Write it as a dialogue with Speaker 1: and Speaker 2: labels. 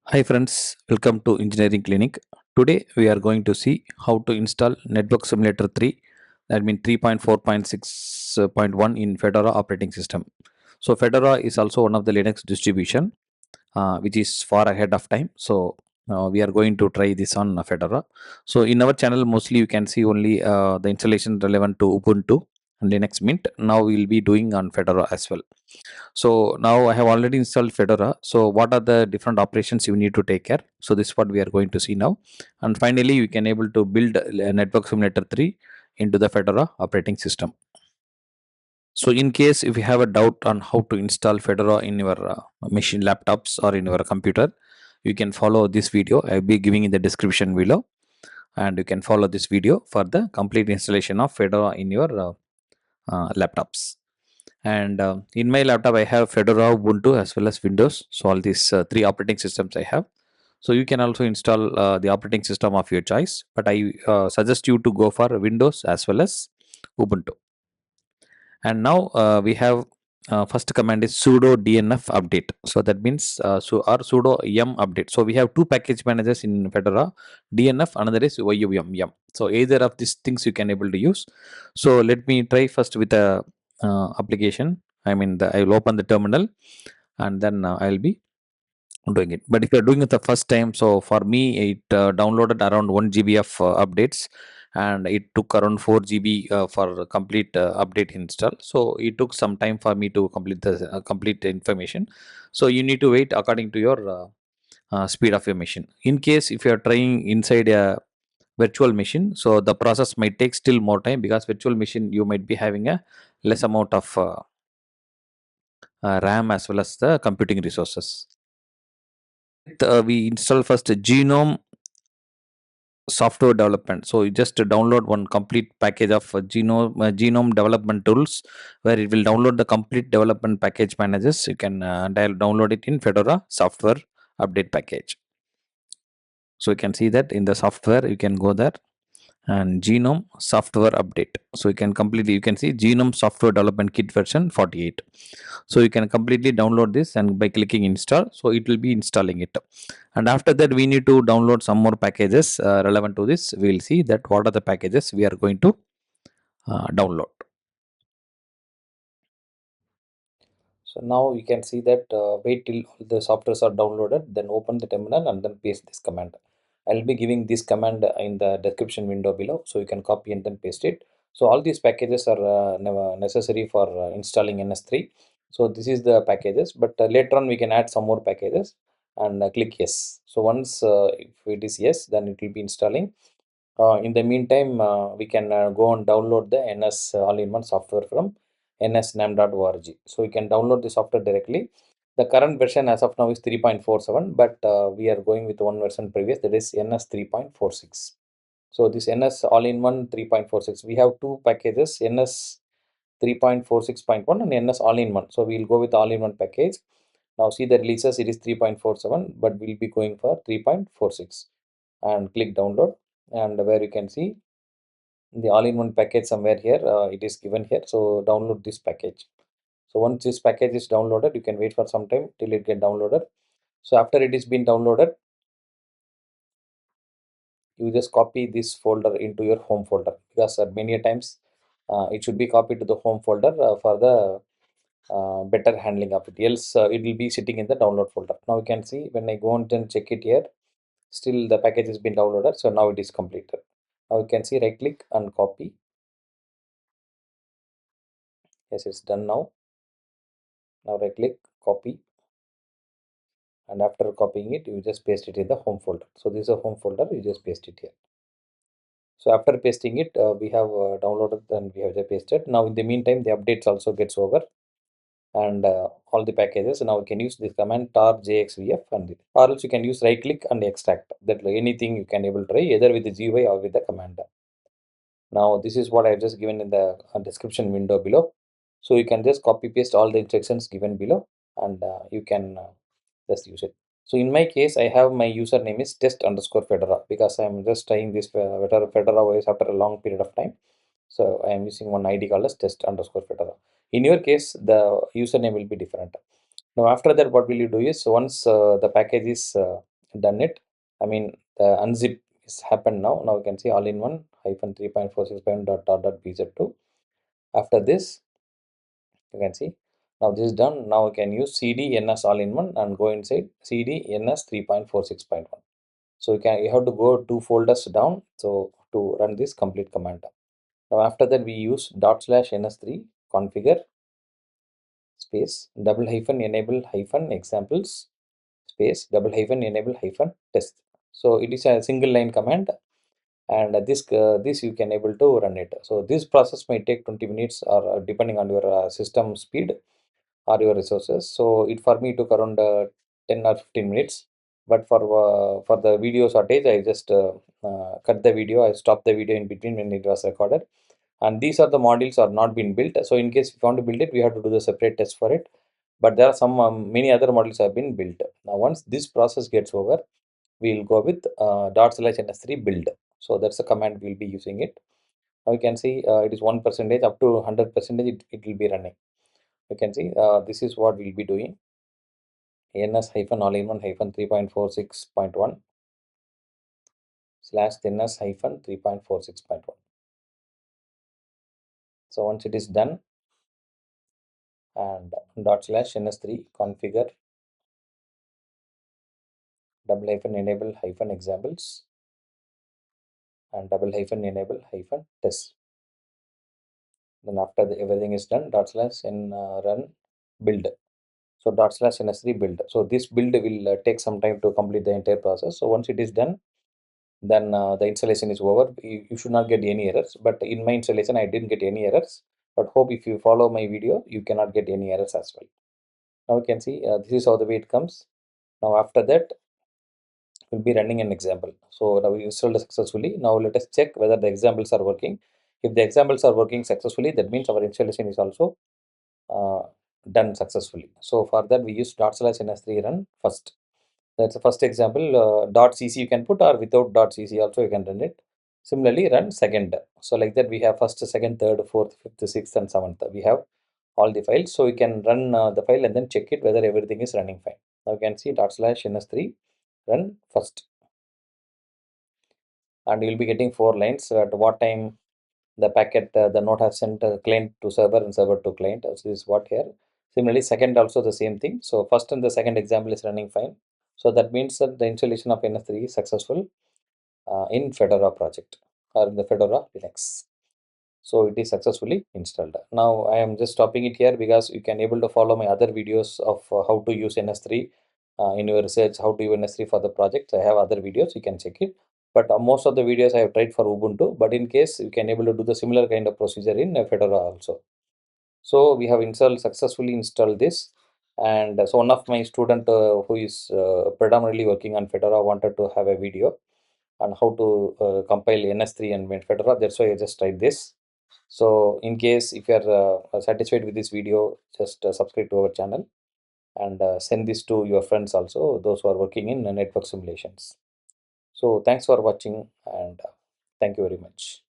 Speaker 1: Hi friends, welcome to Engineering Clinic. Today we are going to see how to install Network Simulator 3, that means 3.4.6.1 in Fedora operating system. So Fedora is also one of the Linux distribution which is far ahead of time. So we are going to try this on Fedora. So in our channel mostly you can see only the installation relevant to Ubuntu and Linux Mint. Now we will be doing on Fedora as well. So now I have already installed Fedora. So what are the different operations you need to take care? So this is what we are going to see now. And finally, you can able to build a Network Simulator 3 into the Fedora operating system. So in case if you have a doubt on how to install Fedora in your machine laptops or in your computer, you can follow this video. I'll be giving in the description below, and you can follow this video for the complete installation of Fedora in your laptops. And in my laptop I have Fedora, Ubuntu as well as Windows. So all these three operating systems I have. So you can also install the operating system of your choice, but I suggest you to go for Windows as well as Ubuntu. And now we have first command is sudo dnf update. So that means or sudo yum update. So we have two package managers in Fedora, dnf, another is yum. So either of these things you can able to use. So let me try first with a application. I will open the terminal, and then I'll be doing it. But if you're doing it the first time, so for me it downloaded around 1 GB of updates, and it took around 4 GB for complete update install. So it took some time for me to complete the complete information. So you need to wait according to your speed of your machine. In case if you are trying inside a virtual machine, so the process might take still more time, because virtual machine you might be having a less amount of RAM as well as the computing resources. We install first GNOME software development. So you just download one complete package of genome development tools, where it will download the complete development package managers. You can download it in Fedora software update package. So you can see that in the software, you can go there and genome software update. So you can completely, you can see genome software development kit version 48. So you can completely download this, and by clicking install, so it will be installing it. And after that we need to download some more packages relevant to this. We will see that what are the packages we are going to download. So now you can see that wait till all the softwares are downloaded, then open the terminal and then paste this command. I'll be giving this command in the description window below, so you can copy and then paste it. So all these packages are necessary for installing NS-3. So this is the packages, but later on we can add some more packages, and click yes. So once if it is yes, then it will be installing. In the meantime, we can go and download the NS all-in-one software from nsnam.org. So you can download the software directly. The current version as of now is 3.47, but we are going with one version previous, that is NS 3.46. So this NS all-in-one 3.46, we have two packages, NS 3.46.1 and NS all-in-one. So we'll go with all-in-one package. Now see the releases, it is 3.47, but we'll be going for 3.46, and click download, and where you can see the all-in-one package somewhere here, it is given here. So download this package. So once this package is downloaded, you can wait for some time till it get downloaded. So after it is been downloaded, you just copy this folder into your home folder, because many times it should be copied to the home folder for the better handling of it, else it will be sitting in the download folder. Now you can see when I go and check it here, still the package has been downloaded. So now it is completed. Now you can see, right click and copy. Yes, it's done now. Now right click, copy, and after copying it, you just paste it in the home folder. So this is a home folder, you just paste it here. So after pasting it, we have downloaded and we have just pasted. Now in the meantime, the updates also gets over, and all the packages. Now you can use this command tar jxvf, and or else you can use right click and extract. That anything you can able to try either with the GUI or with the command. Now this is what I have just given in the description window below. So you can just copy paste all the instructions given below, and you can just use it. So in my case, I have my username is test underscore Fedora, because I am just trying this Fedora OS after a long period of time. So I am using one ID called as test underscore Fedora. In your case, the username will be different. Now after that, what will you do is, once the package is done it. I mean, the unzip is happened now. Now you can see all in one hyphen 3.46.dot.bz2. After this, you can see now this is done. Now you can use cd ns all in one and go inside cd ns 3.46.1. So you have to go 2 folders down so to run this complete command. Now after that we use /ns3 configure space double hyphen enable hyphen examples space double hyphen enable hyphen test. So it is a single line command, and this you can able to run it. So this process may take 20 minutes or depending on your system speed or your resources. So it for me took around 10 or 15 minutes. But for the video shortage, I just cut the video. I stopped the video in between when it was recorded. And these are the modules are not been built. So in case if you want to build it, we have to do the separate test for it. But there are some many other modules have been built. Now once this process gets over, we will go with /ns3 build. So that's the command we'll be using it. Now you can see it is 1% up to 100% it will be running. You can see this is what we'll be doing. ns hyphen all in one hyphen 3.46.1 / ns hyphen 3.46.1. So once it is done, and /ns3 configure double hyphen enable hyphen examples and double hyphen enable hyphen test. Then after everything is done, run build. So /ns3 build. So this build will take some time to complete the entire process. So once it is done, then the installation is over. You should not get any errors. But in my installation, I didn't get any errors. But hope if you follow my video, you cannot get any errors as well. Now you can see this is how the way it comes. Now after that, we'll be running an example. So now we installed successfully. Now let us check whether the examples are working. If the examples are working successfully, that means our installation is also uh, done successfully. So for that, we use /ns3 run first. That's the first example. .cc you can put, or without .cc also you can run it. Similarly, run second. So like that, we have first, second, third, fourth, fifth, sixth, and seventh. We have all the files. So you can run the file and then check it whether everything is running fine. Now you can see /ns3 run first, and you will be getting 4 lines. At what time the packet the node has sent client to server and server to client. So this is what here. Similarly, second also the same thing. So first and the second example is running fine. So that means that the installation of NS3 is successful in Fedora project or in the Fedora Linux. So it is successfully installed. Now I am just stopping it here because you can able to follow my other videos of how to use NS3 in your research, how to use NS3 for the project. I have other videos, you can check it. But most of the videos I have tried for Ubuntu, but in case you can able to do the similar kind of procedure in Fedora also. So we have successfully installed this. And so one of my student who is predominantly working on Fedora wanted to have a video on how to compile NS3 and Fedora. That's why I just tried this. So in case if you are satisfied with this video, just subscribe to our channel and send this to your friends also, those who are working in network simulations. So thanks for watching, and thank you very much.